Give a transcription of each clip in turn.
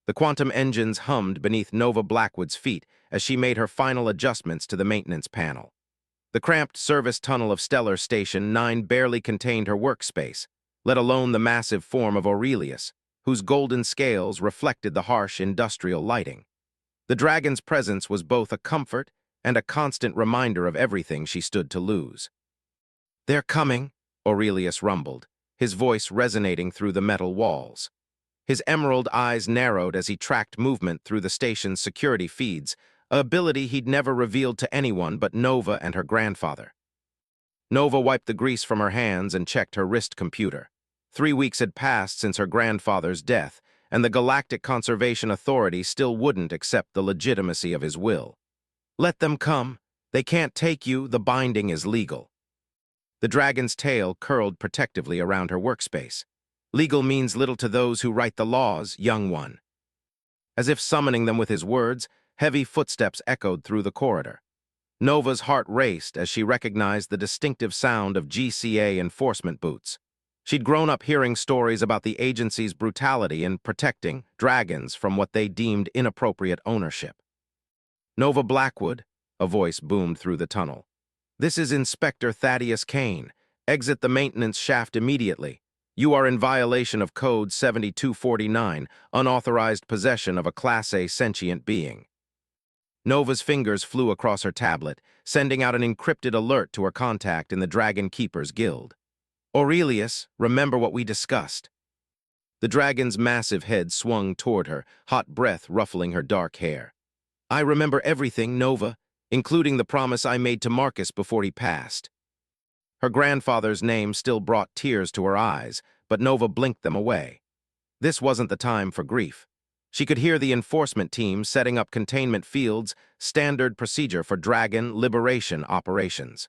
The quantum engines hummed beneath Nova Blackwood's feet as she made her final adjustments to the maintenance panel. The cramped service tunnel of Stellar Station 9 barely contained her workspace, let alone the massive form of Aurelius, whose golden scales reflected the harsh industrial lighting. The dragon's presence was both a comfort and a constant reminder of everything she stood to lose. "They're coming," Aurelius rumbled, his voice resonating through the metal walls. His emerald eyes narrowed as he tracked movement through the station's security feeds, an ability he'd never revealed to anyone but Nova and her grandfather. Nova wiped the grease from her hands and checked her wrist computer. 3 weeks had passed since her grandfather's death, and the Galactic Conservation Authority still wouldn't accept the legitimacy of his will. "Let them come. They can't take you. The binding is legal." The dragon's tail curled protectively around her workspace. "Legal means little to those who write the laws, young one." As if summoning them with his words, heavy footsteps echoed through the corridor. Nova's heart raced as she recognized the distinctive sound of GCA enforcement boots. She'd grown up hearing stories about the agency's brutality in protecting dragons from what they deemed inappropriate ownership. "Nova Blackwood," a voice boomed through the tunnel. "This is Inspector Thaddeus Kane. Exit the maintenance shaft immediately. You are in violation of Code 7249, unauthorized possession of a Class A sentient being." Nova's fingers flew across her tablet, sending out an encrypted alert to her contact in the Dragon Keepers Guild. "Aurelius, remember what we discussed." The dragon's massive head swung toward her, hot breath ruffling her dark hair. "I remember everything, Nova, including the promise I made to Marcus before he passed." Her grandfather's name still brought tears to her eyes, but Nova blinked them away. This wasn't the time for grief. She could hear the enforcement team setting up containment fields, standard procedure for dragon liberation operations.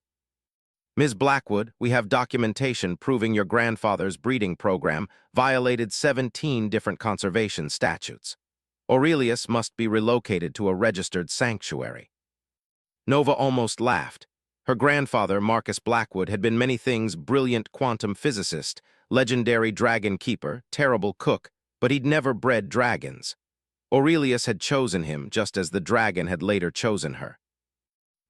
"Ms. Blackwood, we have documentation proving your grandfather's breeding program violated 17 different conservation statutes. Aurelius must be relocated to a registered sanctuary." Nova almost laughed. Her grandfather, Marcus Blackwood, had been many things: brilliant quantum physicist, legendary dragon keeper, terrible cook, but he'd never bred dragons. Aurelius had chosen him just as the dragon had later chosen her.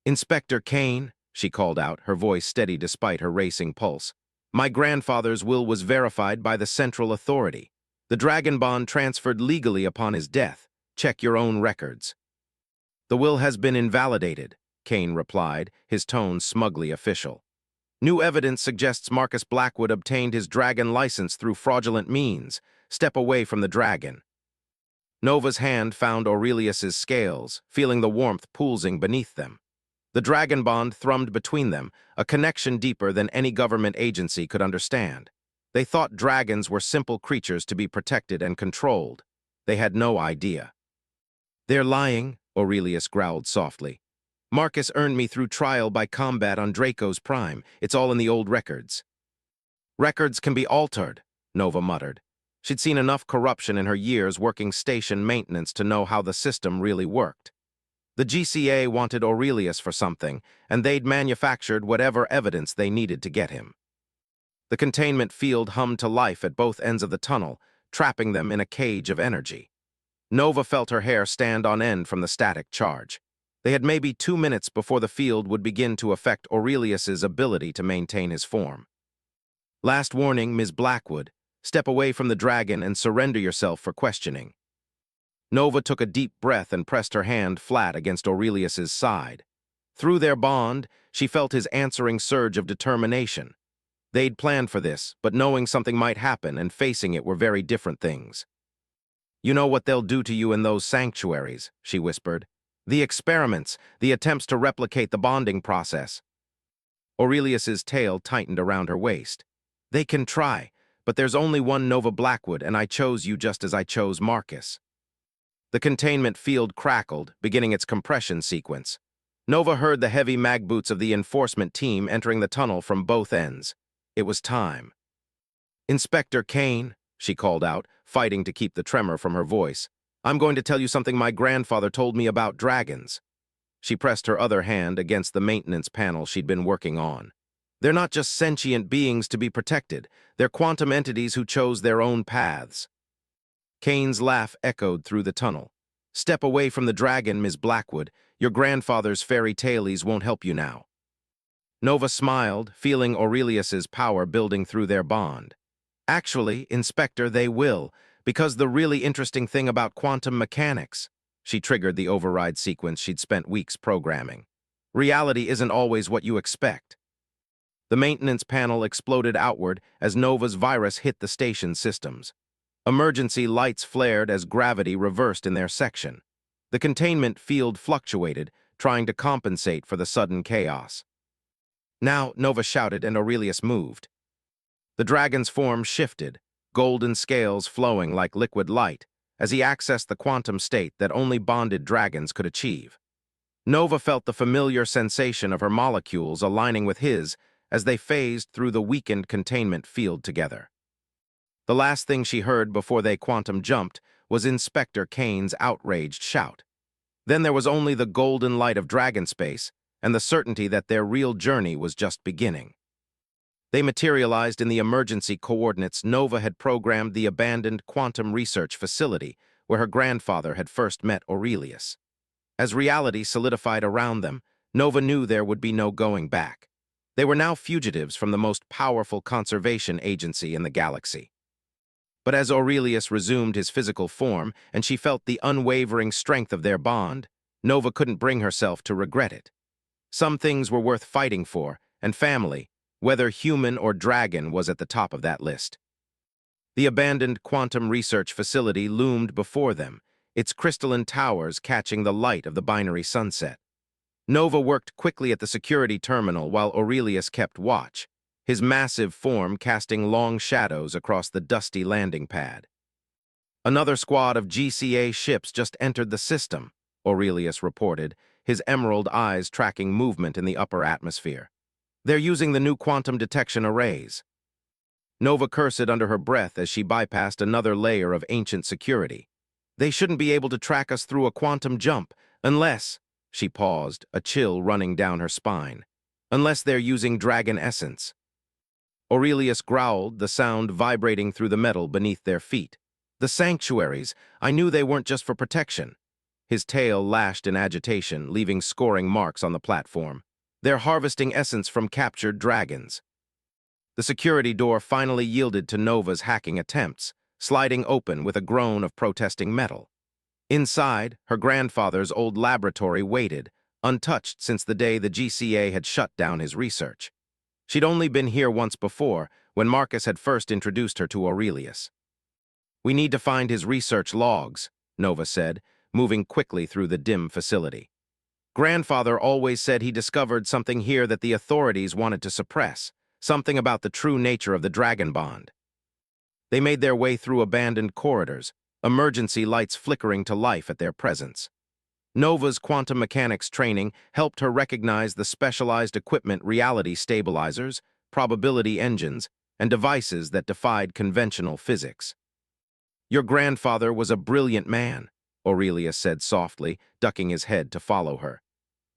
"Inspector Kane," she called out, her voice steady despite her racing pulse. "My grandfather's will was verified by the Central Authority. The dragon bond transferred legally upon his death. Check your own records." "The will has been invalidated," Kane replied, his tone smugly official. "New evidence suggests Marcus Blackwood obtained his dragon license through fraudulent means. Step away from the dragon." Nova's hand found Aurelius's scales, feeling the warmth pulsing beneath them. The dragon bond thrummed between them, a connection deeper than any government agency could understand. They thought dragons were simple creatures to be protected and controlled. They had no idea. "They're lying," Aurelius growled softly. "Marcus earned me through trial by combat on Draco's Prime. It's all in the old records." "Records can be altered," Nova muttered. She'd seen enough corruption in her years working station maintenance to know how the system really worked. The GCA wanted Aurelius for something, and they'd manufactured whatever evidence they needed to get him. The containment field hummed to life at both ends of the tunnel, trapping them in a cage of energy. Nova felt her hair stand on end from the static charge. They had maybe 2 minutes before the field would begin to affect Aurelius's ability to maintain his form. "Last warning, Ms. Blackwood. Step away from the dragon and surrender yourself for questioning." Nova took a deep breath and pressed her hand flat against Aurelius's side. Through their bond, she felt his answering surge of determination. They'd planned for this, but knowing something might happen and facing it were very different things. "You know what they'll do to you in those sanctuaries," she whispered. "The experiments, the attempts to replicate the bonding process." Aurelius's tail tightened around her waist. "They can try, but there's only one Nova Blackwood, and I chose you just as I chose Marcus." The containment field crackled, beginning its compression sequence. Nova heard the heavy mag boots of the enforcement team entering the tunnel from both ends. It was time. "Inspector Kane," she called out, fighting to keep the tremor from her voice. "I'm going to tell you something my grandfather told me about dragons." She pressed her other hand against the maintenance panel she'd been working on. "They're not just sentient beings to be protected. They're quantum entities who chose their own paths." Kane's laugh echoed through the tunnel. "Step away from the dragon, Ms. Blackwood. Your grandfather's fairy tales won't help you now." Nova smiled, feeling Aurelius's power building through their bond. "Actually, Inspector, they will, because the really interesting thing about quantum mechanics." She triggered the override sequence she'd spent weeks programming. "Reality isn't always what you expect." The maintenance panel exploded outward as Nova's virus hit the station systems. Emergency lights flared as gravity reversed in their section. The containment field fluctuated, trying to compensate for the sudden chaos. "Now," Nova shouted, and Aurelius moved. The dragon's form shifted, golden scales flowing like liquid light, as he accessed the quantum state that only bonded dragons could achieve. Nova felt the familiar sensation of her molecules aligning with his as they phased through the weakened containment field together. The last thing she heard before they quantum jumped was Inspector Kane's outraged shout. Then there was only the golden light of dragon space and the certainty that their real journey was just beginning. They materialized in the emergency coordinates Nova had programmed the abandoned quantum research facility where her grandfather had first met Aurelius. As reality solidified around them, Nova knew there would be no going back. They were now fugitives from the most powerful conservation agency in the galaxy. But as Aurelius resumed his physical form and she felt the unwavering strength of their bond, Nova couldn't bring herself to regret it. Some things were worth fighting for, and family, whether human or dragon, was at the top of that list. The abandoned quantum research facility loomed before them, its crystalline towers catching the light of the binary sunset. Nova worked quickly at the security terminal while Aurelius kept watch, his massive form casting long shadows across the dusty landing pad. "Another squad of GCA ships just entered the system," Aurelius reported, his emerald eyes tracking movement in the upper atmosphere. "They're using the new quantum detection arrays." Nova cursed under her breath as she bypassed another layer of ancient security. "They shouldn't be able to track us through a quantum jump, unless—" She paused, a chill running down her spine. "Unless they're using dragon essence." Aurelius growled, the sound vibrating through the metal beneath their feet. "The sanctuaries! I knew they weren't just for protection." His tail lashed in agitation, leaving scoring marks on the platform. "They're harvesting essence from captured dragons." The security door finally yielded to Nova's hacking attempts, sliding open with a groan of protesting metal. Inside, her grandfather's old laboratory waited, untouched since the day the GCA had shut down his research. She'd only been here once before, when Marcus had first introduced her to Aurelius. "We need to find his research logs," Nova said, moving quickly through the dim facility. "Grandfather always said he discovered something here that the authorities wanted to suppress, something about the true nature of the dragon bond." They made their way through abandoned corridors, emergency lights flickering to life at their presence. Nova's quantum mechanics training helped her recognize the specialized equipment, reality stabilizers, probability engines, and devices that defied conventional physics. "Your grandfather was a brilliant man," Aurelius said softly, ducking his head to follow her.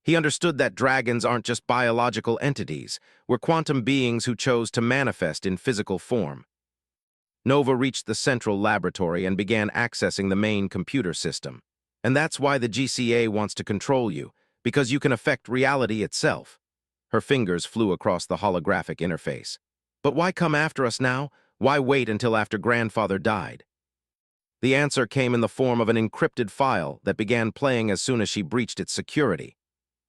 "He understood that dragons aren't just biological entities, we're quantum beings who chose to manifest in physical form." Nova reached the central laboratory and began accessing the main computer system. "And that's why the GCA wants to control you, because you can affect reality itself." Her fingers flew across the holographic interface. "But why come after us now? Why wait until after grandfather died?" The answer came in the form of an encrypted file that began playing as soon as she breached its security.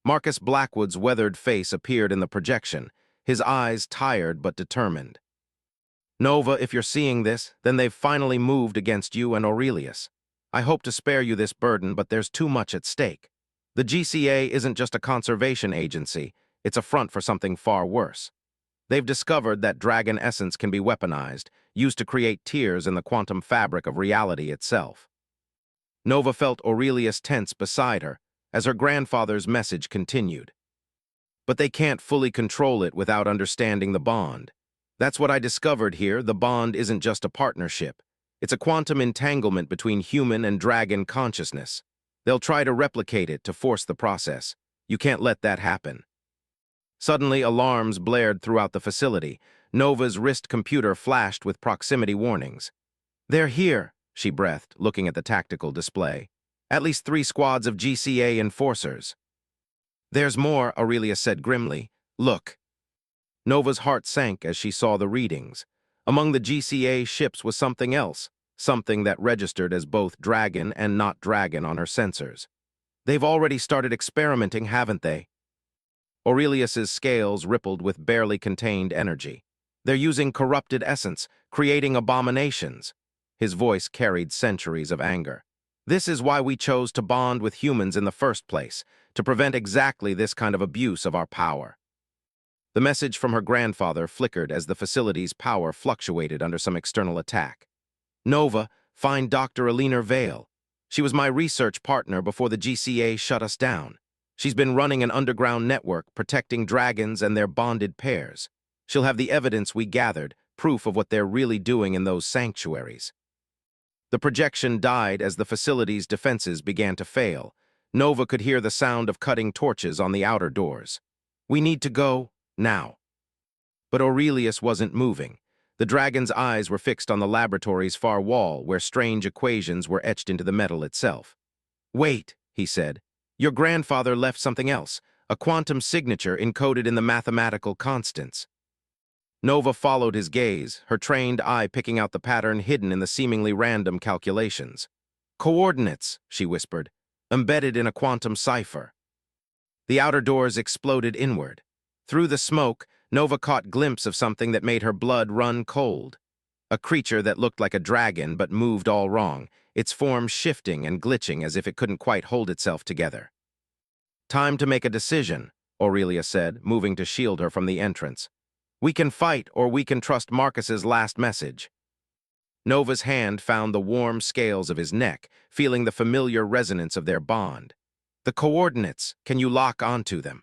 Marcus Blackwood's weathered face appeared in the projection, his eyes tired but determined. "Nova, if you're seeing this, then they've finally moved against you and Aurelius. I hope to spare you this burden, but there's too much at stake. The GCA isn't just a conservation agency, it's a front for something far worse. They've discovered that dragon essence can be weaponized, used to create tears in the quantum fabric of reality itself." Nova felt Aurelius tense beside her as her grandfather's message continued. "But they can't fully control it without understanding the bond. That's what I discovered here. The bond isn't just a partnership. It's a quantum entanglement between human and dragon consciousness. They'll try to replicate it to force the process. You can't let that happen." Suddenly, alarms blared throughout the facility. Nova's wrist computer flashed with proximity warnings. "They're here!" she breathed, looking at the tactical display. At least 3 squads of GCA enforcers. There's more, Aurelia said grimly. Look. Nova's heart sank as she saw the readings. Among the GCA ships was something else, something that registered as both dragon and not dragon on her sensors. They've already started experimenting, haven't they? Aurelius's scales rippled with barely contained energy. They're using corrupted essence, creating abominations. His voice carried centuries of anger. This is why we chose to bond with humans in the first place, to prevent exactly this kind of abuse of our power. The message from her grandfather flickered as the facility's power fluctuated under some external attack. Nova, find Dr. Alina Vale. She was my research partner before the GCA shut us down. She's been running an underground network protecting dragons and their bonded pairs. She'll have the evidence we gathered, proof of what they're really doing in those sanctuaries. The projection died as the facility's defenses began to fail. Nova could hear the sound of cutting torches on the outer doors. We need to go, now. But Aurelius wasn't moving. The dragon's eyes were fixed on the laboratory's far wall, where strange equations were etched into the metal itself. Wait, he said. Your grandfather left something else, a quantum signature encoded in the mathematical constants. Nova followed his gaze, her trained eye picking out the pattern hidden in the seemingly random calculations. Coordinates, she whispered, embedded in a quantum cipher. The outer doors exploded inward. Through the smoke, Nova caught a glimpse of something that made her blood run cold. A creature that looked like a dragon but moved all wrong, its form shifting and glitching as if it couldn't quite hold itself together. Time to make a decision, Aurelia said, moving to shield her from the entrance. We can fight or we can trust Marcus's last message. Nova's hand found the warm scales of his neck, feeling the familiar resonance of their bond. The coordinates, can you lock onto them?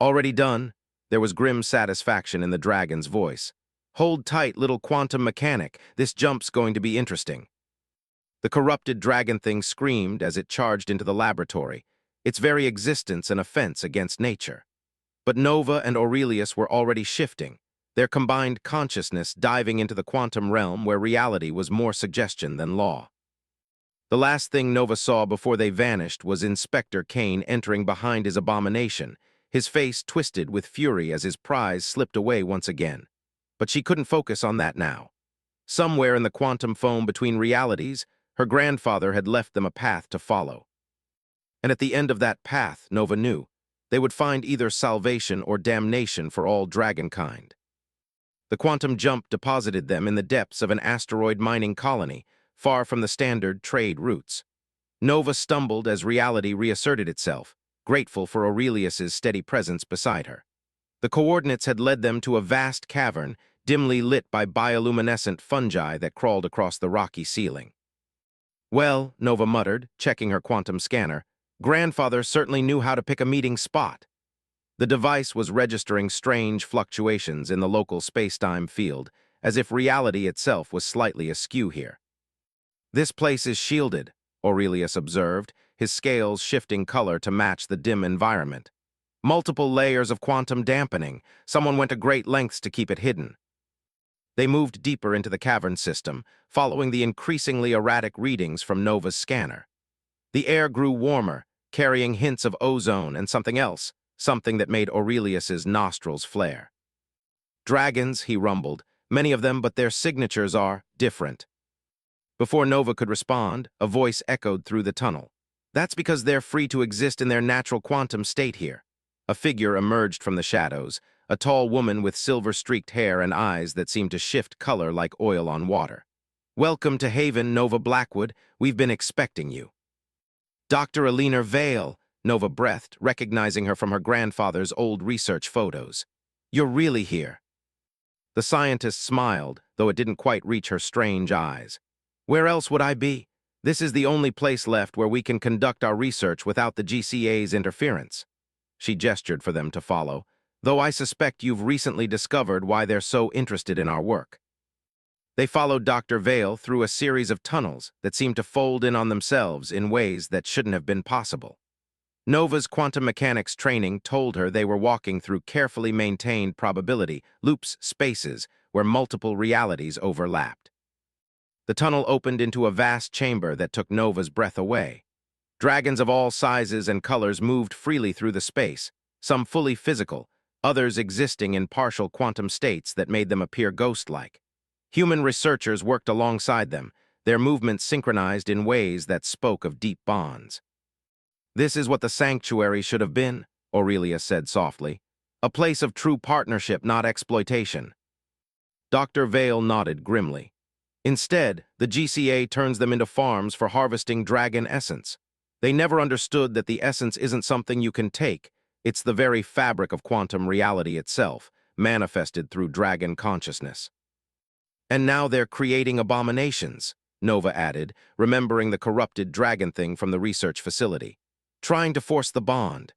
Already done. There was grim satisfaction in the dragon's voice. Hold tight, little quantum mechanic. This jump's going to be interesting. The corrupted dragon thing screamed as it charged into the laboratory, its very existence an offense against nature. But Nova and Aurelius were already shifting, their combined consciousness diving into the quantum realm where reality was more suggestion than law. The last thing Nova saw before they vanished was Inspector Kane entering behind his abomination, his face twisted with fury as his prize slipped away once again. But she couldn't focus on that now. Somewhere in the quantum foam between realities, her grandfather had left them a path to follow. And at the end of that path, Nova knew, they would find either salvation or damnation for all dragonkind. The quantum jump deposited them in the depths of an asteroid mining colony, far from the standard trade routes. Nova stumbled as reality reasserted itself, grateful for Aurelius's steady presence beside her. The coordinates had led them to a vast cavern, dimly lit by bioluminescent fungi that crawled across the rocky ceiling. Well, Nova muttered, checking her quantum scanner, grandfather certainly knew how to pick a meeting spot. The device was registering strange fluctuations in the local space-time field, as if reality itself was slightly askew here. This place is shielded, Aurelius observed, his scales shifting color to match the dim environment. Multiple layers of quantum dampening. Someone went to great lengths to keep it hidden. They moved deeper into the cavern system, following the increasingly erratic readings from Nova's scanner. The air grew warmer, carrying hints of ozone and something else, something that made Aurelius's nostrils flare. Dragons, he rumbled, many of them, but their signatures are different. Before Nova could respond, a voice echoed through the tunnel. That's because they're free to exist in their natural quantum state here. A figure emerged from the shadows, a tall woman with silver-streaked hair and eyes that seemed to shift color like oil on water. Welcome to Haven, Nova Blackwood. We've been expecting you. Dr. Alina Vale, Nova breathed, recognizing her from her grandfather's old research photos. You're really here. The scientist smiled, though it didn't quite reach her strange eyes. Where else would I be? This is the only place left where we can conduct our research without the GCA's interference. She gestured for them to follow, though I suspect you've recently discovered why they're so interested in our work. They followed Dr. Vale through a series of tunnels that seemed to fold in on themselves in ways that shouldn't have been possible. Nova's quantum mechanics training told her they were walking through carefully maintained probability, loops, spaces, where multiple realities overlapped. The tunnel opened into a vast chamber that took Nova's breath away. Dragons of all sizes and colors moved freely through the space, some fully physical, others existing in partial quantum states that made them appear ghost-like. Human researchers worked alongside them, their movements synchronized in ways that spoke of deep bonds. "This is what the sanctuary should have been," Aurelia said softly. "A place of true partnership, not exploitation." Dr. Vale nodded grimly. "Instead, the GCA turns them into farms for harvesting dragon essence. They never understood that the essence isn't something you can take. It's the very fabric of quantum reality itself, manifested through dragon consciousness." "And now they're creating abominations," Nova added, remembering the corrupted dragon thing from the research facility. "Trying to force the bond."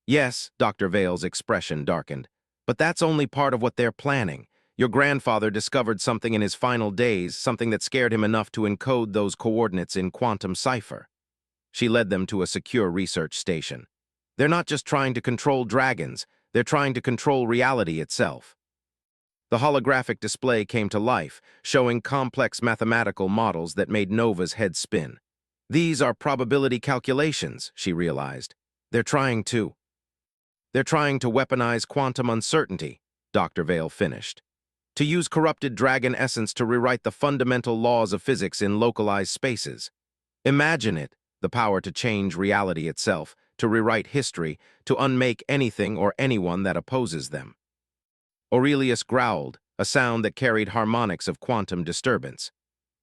"Yes," Dr. Vale's expression darkened, "but that's only part of what they're planning. Your grandfather discovered something in his final days, something that scared him enough to encode those coordinates in quantum cipher." She led them to a secure research station. "They're not just trying to control dragons, they're trying to control reality itself." The holographic display came to life, showing complex mathematical models that made Nova's head spin. "These are probability calculations," she realized. They're trying to weaponize quantum uncertainty," Dr. Vale finished. "To use corrupted dragon essence to rewrite the fundamental laws of physics in localized spaces. Imagine it, the power to change reality itself, to rewrite history, to unmake anything or anyone that opposes them." Aurelius growled, a sound that carried harmonics of quantum disturbance.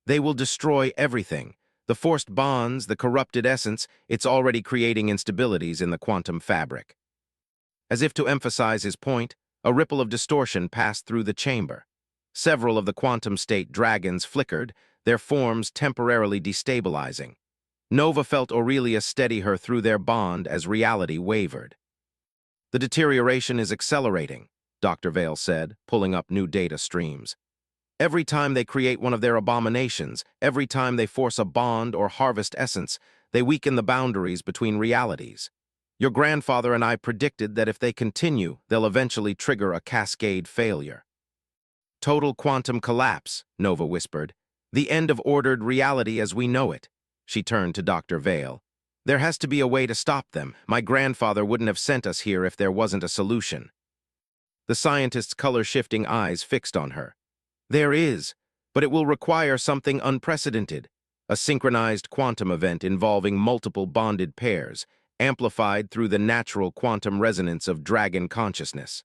"They will destroy everything. The forced bonds, the corrupted essence, it's already creating instabilities in the quantum fabric." As if to emphasize his point, a ripple of distortion passed through the chamber. Several of the quantum state dragons flickered, their forms temporarily destabilizing. Nova felt Aurelius steady her through their bond as reality wavered. "The deterioration is accelerating," Dr. Vale said, pulling up new data streams. "Every time they create one of their abominations, every time they force a bond or harvest essence, they weaken the boundaries between realities. Your grandfather and I predicted that if they continue, they'll eventually trigger a cascade failure." "Total quantum collapse," Nova whispered. "The end of ordered reality as we know it." She turned to Dr. Vale. "There has to be a way to stop them. My grandfather wouldn't have sent us here if there wasn't a solution." The scientist's color-shifting eyes fixed on her. "There is, but it will require something unprecedented. A synchronized quantum event involving multiple bonded pairs, amplified through the natural quantum resonance of dragon consciousness."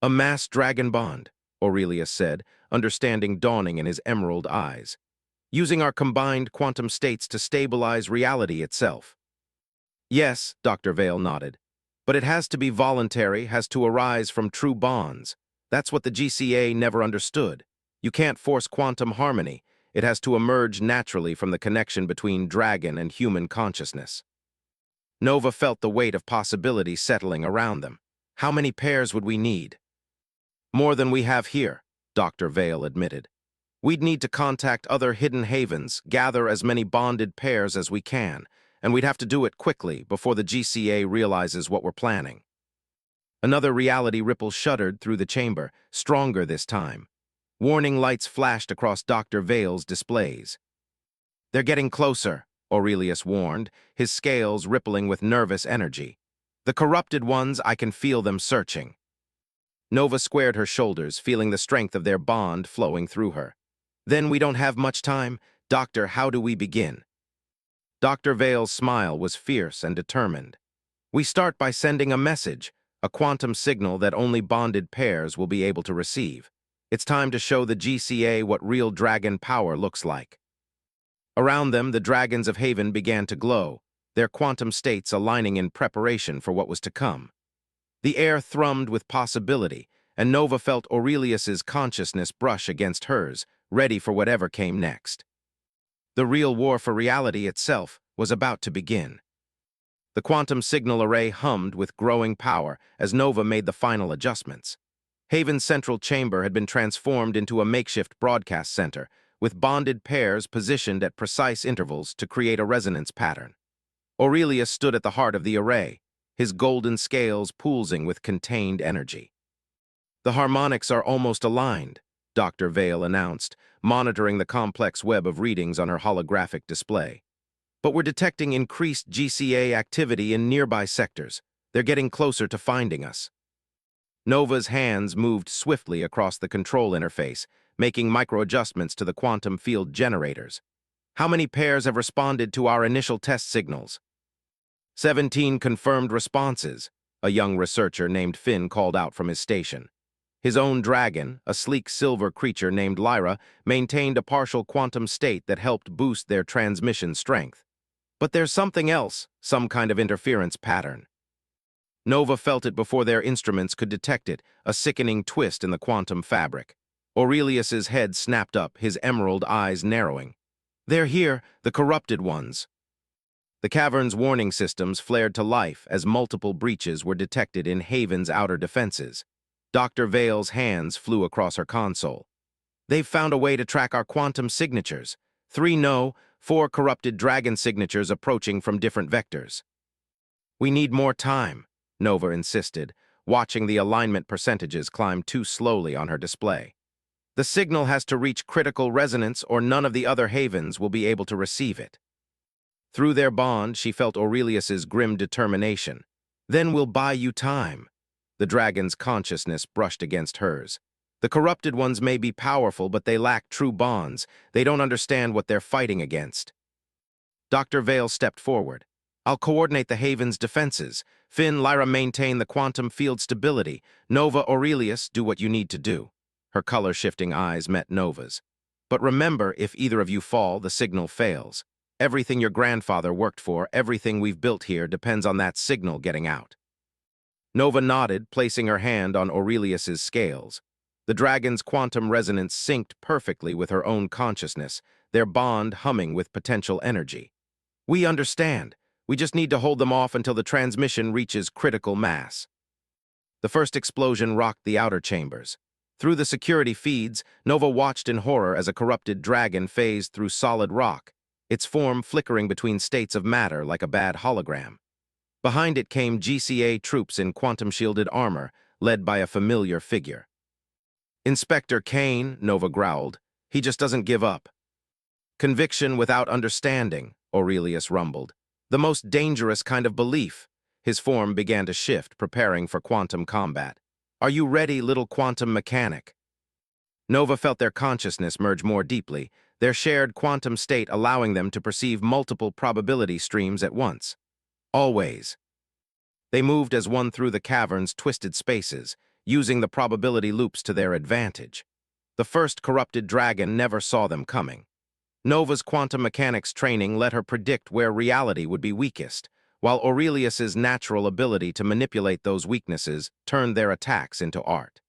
"A mass dragon bond," Aurelius said, understanding dawning in his emerald eyes. "Using our combined quantum states to stabilize reality itself." "Yes," Dr. Vale nodded. "But it has to be voluntary, has to arise from true bonds. That's what the GCA never understood. You can't force quantum harmony. It has to emerge naturally from the connection between dragon and human consciousness." Nova felt the weight of possibility settling around them. "How many pairs would we need?" "More than we have here," Dr. Vale admitted. "We'd need to contact other hidden havens, gather as many bonded pairs as we can, and we'd have to do it quickly before the GCA realizes what we're planning." Another reality ripple shuddered through the chamber, stronger this time. Warning lights flashed across Dr. Vale's displays. "They're getting closer," Aurelius warned, his scales rippling with nervous energy. "The corrupted ones, I can feel them searching." Nova squared her shoulders, feeling the strength of their bond flowing through her. "Then we don't have much time. Doctor, how do we begin?" Dr. Vale's smile was fierce and determined. "We start by sending a message, a quantum signal that only bonded pairs will be able to receive. It's time to show the GCA what real dragon power looks like." Around them, the dragons of Haven began to glow, their quantum states aligning in preparation for what was to come. The air thrummed with possibility, and Nova felt Aurelius's consciousness brush against hers, ready for whatever came next. The real war for reality itself was about to begin. The quantum signal array hummed with growing power as Nova made the final adjustments. Haven's central chamber had been transformed into a makeshift broadcast center, with bonded pairs positioned at precise intervals to create a resonance pattern. Aurelius stood at the heart of the array, his golden scales pulsing with contained energy. "The harmonics are almost aligned," Dr. Vale announced, monitoring the complex web of readings on her holographic display. But we're detecting increased GCA activity in nearby sectors. They're getting closer to finding us. Nova's hands moved swiftly across the control interface, making micro-adjustments to the quantum field generators. How many pairs have responded to our initial test signals? 17 confirmed responses, a young researcher named Finn called out from his station. His own dragon, a sleek silver creature named Lyra, maintained a partial quantum state that helped boost their transmission strength. But there's something else, some kind of interference pattern. Nova felt it before their instruments could detect it, a sickening twist in the quantum fabric. Aurelius's head snapped up, his emerald eyes narrowing. They're here, the corrupted ones. The cavern's warning systems flared to life as multiple breaches were detected in Haven's outer defenses. Dr. Vale's hands flew across her console. They've found a way to track our quantum signatures. 3 no, 4 corrupted dragon signatures approaching from different vectors. We need more time, Nova insisted, watching the alignment percentages climb too slowly on her display. The signal has to reach critical resonance or none of the other Havens will be able to receive it. Through their bond, she felt Aurelius's grim determination. Then we'll buy you time. The dragon's consciousness brushed against hers. The corrupted ones may be powerful, but they lack true bonds. They don't understand what they're fighting against. Dr. Vale stepped forward. I'll coordinate the Haven's defenses. Finn, Lyra maintain the quantum field stability. Nova, Aurelius, do what you need to do. Her color-shifting eyes met Nova's. But remember, if either of you fall, the signal fails. Everything your grandfather worked for, everything we've built here depends on that signal getting out. Nova nodded, placing her hand on Aurelius's scales. The dragon's quantum resonance synced perfectly with her own consciousness, their bond humming with potential energy. We understand. We just need to hold them off until the transmission reaches critical mass. The first explosion rocked the outer chambers. Through the security feeds, Nova watched in horror as a corrupted dragon phased through solid rock, its form flickering between states of matter like a bad hologram. Behind it came GCA troops in quantum-shielded armor, led by a familiar figure. Inspector Kane, Nova growled. He just doesn't give up. Conviction without understanding, Aurelius rumbled. The most dangerous kind of belief. His form began to shift, preparing for quantum combat. Are you ready, little quantum mechanic? Nova felt their consciousness merge more deeply, their shared quantum state allowing them to perceive multiple probability streams at once. Always. They moved as one through the cavern's twisted spaces, using the probability loops to their advantage. The first corrupted dragon never saw them coming. Nova's quantum mechanics training let her predict where reality would be weakest, while Aurelius's natural ability to manipulate those weaknesses turned their attacks into art.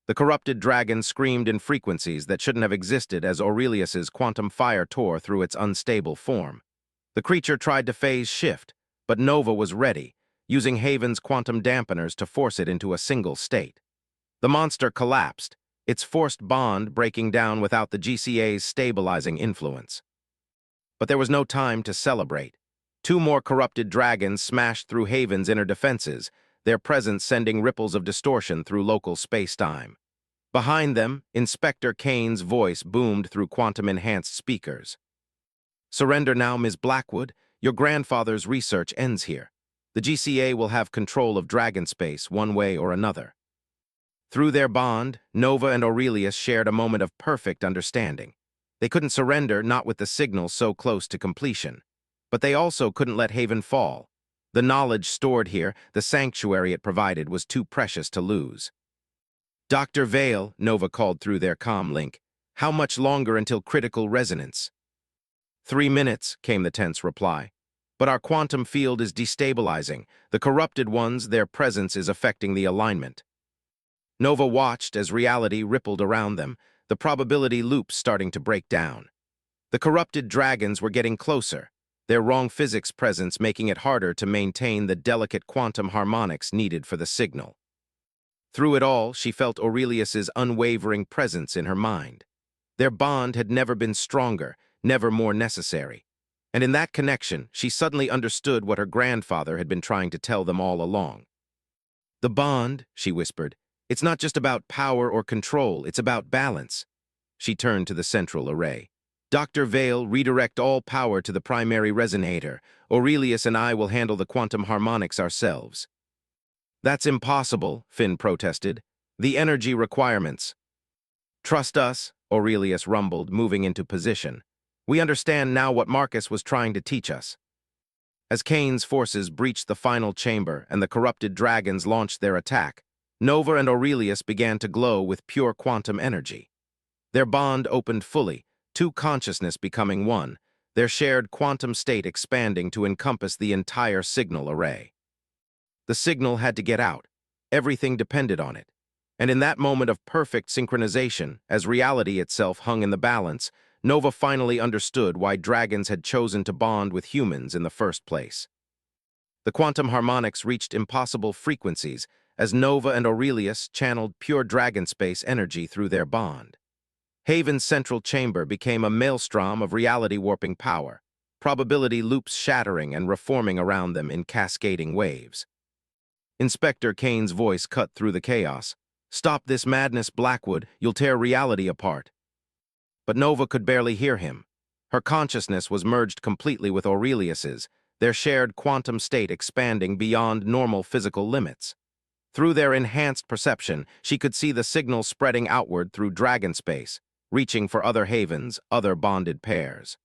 The corrupted dragon screamed in frequencies that shouldn't have existed as Aurelius's quantum fire tore through its unstable form. The creature tried to phase shift, but Nova was ready, using Haven's quantum dampeners to force it into a single state. The monster collapsed, its forced bond breaking down without the GCA's stabilizing influence. But there was no time to celebrate. 2 more corrupted dragons smashed through Haven's inner defenses, their presence sending ripples of distortion through local space-time. Behind them, Inspector Kane's voice boomed through quantum-enhanced speakers. Surrender now, Ms. Blackwood. Your grandfather's research ends here. The GCA will have control of dragon space one way or another. Through their bond, Nova and Aurelius shared a moment of perfect understanding. They couldn't surrender, not with the signal so close to completion. But they also couldn't let Haven fall. The knowledge stored here, the sanctuary it provided, was too precious to lose. Dr. Vale, Nova called through their comm link. How much longer until critical resonance? 3 minutes, came the tense reply. But our quantum field is destabilizing. The corrupted ones, their presence is affecting the alignment. Nova watched as reality rippled around them, the probability loops starting to break down. The corrupted dragons were getting closer, their wrong physics presence making it harder to maintain the delicate quantum harmonics needed for the signal. Through it all, she felt Aurelius's unwavering presence in her mind. Their bond had never been stronger, never more necessary. And in that connection, she suddenly understood what her grandfather had been trying to tell them all along. The bond, she whispered, it's not just about power or control, it's about balance. She turned to the central array. Dr. Vale, redirect all power to the primary resonator. Aurelius and I will handle the quantum harmonics ourselves. That's impossible, Finn protested. The energy requirements. Trust us, Aurelius rumbled, moving into position. We understand now what Marcus was trying to teach us. As Kane's forces breached the final chamber and the corrupted dragons launched their attack, Nova and Aurelius began to glow with pure quantum energy. Their bond opened fully, two consciousness becoming one, their shared quantum state expanding to encompass the entire signal array. The signal had to get out. Everything depended on it. And in that moment of perfect synchronization, as reality itself hung in the balance, Nova finally understood why dragons had chosen to bond with humans in the first place. The quantum harmonics reached impossible frequencies as Nova and Aurelius channeled pure dragon space energy through their bond. Haven's central chamber became a maelstrom of reality-warping power, probability loops shattering and reforming around them in cascading waves. Inspector Kane's voice cut through the chaos. "Stop this madness, Blackwood. You'll tear reality apart." But Nova could barely hear him. Her consciousness was merged completely with Aurelius's, their shared quantum state expanding beyond normal physical limits. Through their enhanced perception, she could see the signal spreading outward through dragon space, reaching for other havens, other bonded pairs.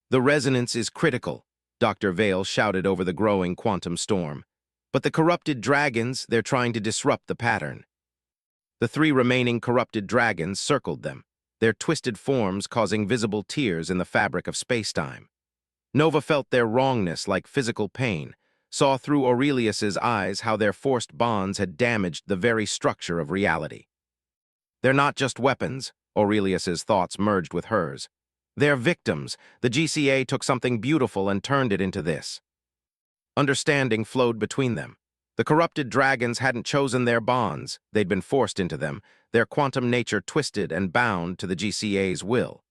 "The resonance is critical," Dr. Vale shouted over the growing quantum storm. "But the corrupted dragons, they're trying to disrupt the pattern." The three remaining corrupted dragons circled them, their twisted forms causing visible tears in the fabric of spacetime. Nova felt their wrongness like physical pain, saw through Aurelius's eyes how their forced bonds had damaged the very structure of reality. "They're not just weapons," Aurelius's thoughts merged with hers. "They're victims. The GCA took something beautiful and turned it into this." Understanding flowed between them. The corrupted dragons hadn't chosen their bonds, they'd been forced into them, their quantum nature twisted and bound to the GCA's will.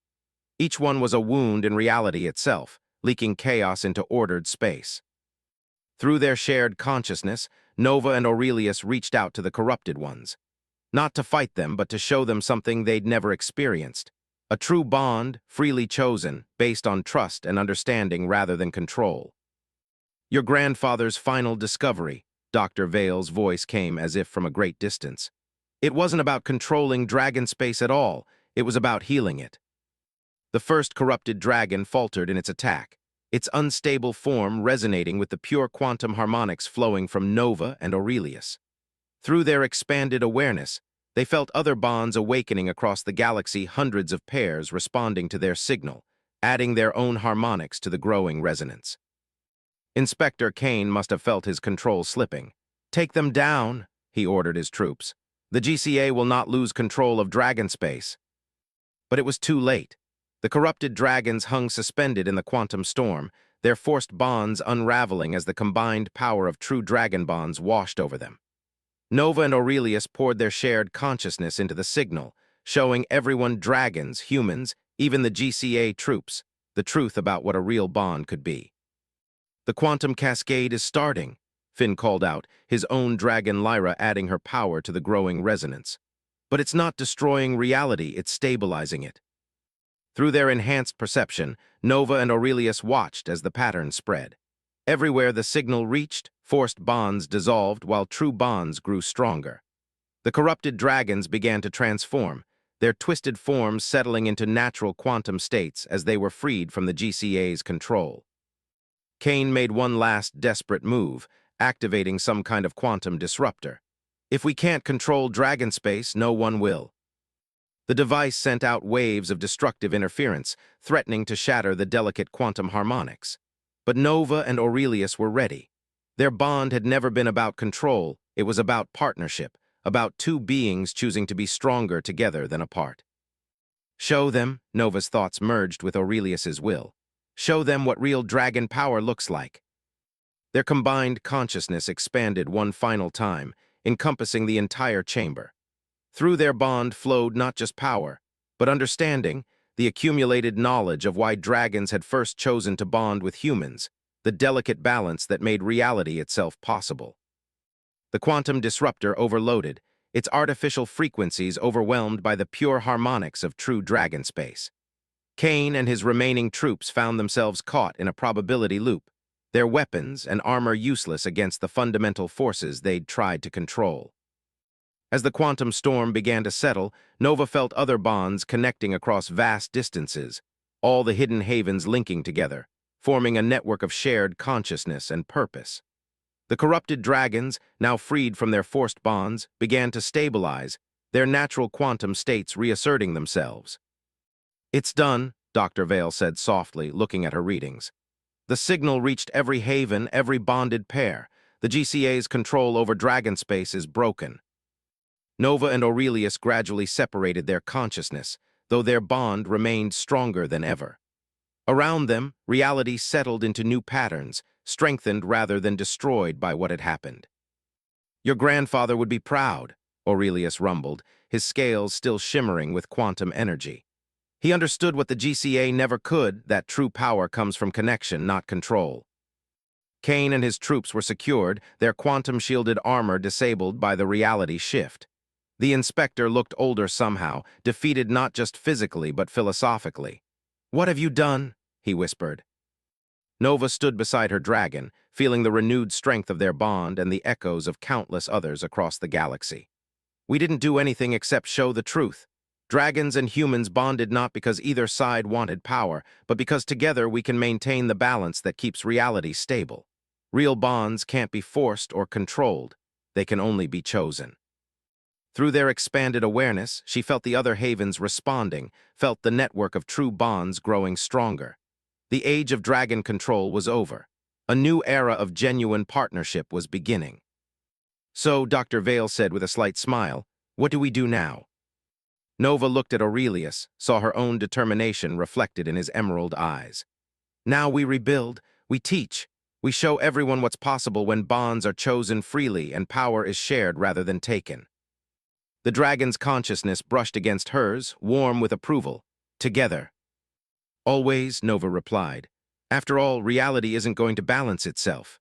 Each one was a wound in reality itself, leaking chaos into ordered space. Through their shared consciousness, Nova and Aurelius reached out to the corrupted ones. Not to fight them, but to show them something they'd never experienced. A true bond, freely chosen, based on trust and understanding rather than control. "Your grandfather's final discovery," Dr. Vale's voice came as if from a great distance. "It wasn't about controlling dragon space at all, it was about healing it." The first corrupted dragon faltered in its attack, its unstable form resonating with the pure quantum harmonics flowing from Nova and Aurelius. Through their expanded awareness, they felt other bonds awakening across the galaxy, hundreds of pairs responding to their signal, adding their own harmonics to the growing resonance. Inspector Kane must have felt his control slipping. "Take them down," he ordered his troops. "The GCA will not lose control of dragon space." But it was too late. The corrupted dragons hung suspended in the quantum storm, their forced bonds unraveling as the combined power of true dragon bonds washed over them. Nova and Aurelius poured their shared consciousness into the signal, showing everyone dragons, humans, even the GCA troops, the truth about what a real bond could be. "The quantum cascade is starting," Finn called out, his own dragon Lyra adding her power to the growing resonance. "But it's not destroying reality, it's stabilizing it." Through their enhanced perception, Nova and Aurelius watched as the pattern spread. Everywhere the signal reached, forced bonds dissolved while true bonds grew stronger. The corrupted dragons began to transform, their twisted forms settling into natural quantum states as they were freed from the GCA's control. Kane made one last desperate move, activating some kind of quantum disruptor. "If we can't control dragon space, no one will." The device sent out waves of destructive interference, threatening to shatter the delicate quantum harmonics. But Nova and Aurelius were ready. Their bond had never been about control, it was about partnership, about two beings choosing to be stronger together than apart. "Show them," Nova's thoughts merged with Aurelius's will. "Show them what real dragon power looks like." Their combined consciousness expanded one final time, encompassing the entire chamber. Through their bond flowed not just power, but understanding, the accumulated knowledge of why dragons had first chosen to bond with humans, the delicate balance that made reality itself possible. The quantum disruptor overloaded, its artificial frequencies overwhelmed by the pure harmonics of true dragon space. Kane and his remaining troops found themselves caught in a probability loop, their weapons and armor useless against the fundamental forces they'd tried to control. As the quantum storm began to settle, Nova felt other bonds connecting across vast distances, all the hidden havens linking together, forming a network of shared consciousness and purpose. The corrupted dragons, now freed from their forced bonds, began to stabilize, their natural quantum states reasserting themselves. "It's done," Dr. Vale said softly, looking at her readings. "The signal reached every haven, every bonded pair. The GCA's control over dragon space is broken." Nova and Aurelius gradually separated their consciousness, though their bond remained stronger than ever. Around them, reality settled into new patterns, strengthened rather than destroyed by what had happened. "Your grandfather would be proud," Aurelius rumbled, his scales still shimmering with quantum energy. He understood what the GCA never could, that true power comes from connection, not control. Kane and his troops were secured, their quantum-shielded armor disabled by the reality shift. The inspector looked older somehow, defeated not just physically but philosophically. "What have you done?" he whispered. Nova stood beside her dragon, feeling the renewed strength of their bond and the echoes of countless others across the galaxy. "We didn't do anything except show the truth. Dragons and humans bonded not because either side wanted power, but because together we can maintain the balance that keeps reality stable. Real bonds can't be forced or controlled. They can only be chosen." Through their expanded awareness, she felt the other havens responding, felt the network of true bonds growing stronger. The age of dragon control was over. A new era of genuine partnership was beginning. "So," Dr. Vale said with a slight smile, "what do we do now?" Nova looked at Aurelius, saw her own determination reflected in his emerald eyes. "Now we rebuild, we teach, we show everyone what's possible when bonds are chosen freely and power is shared rather than taken." The dragon's consciousness brushed against hers, warm with approval. "Together." "Always," Nova replied. "After all, reality isn't going to balance itself.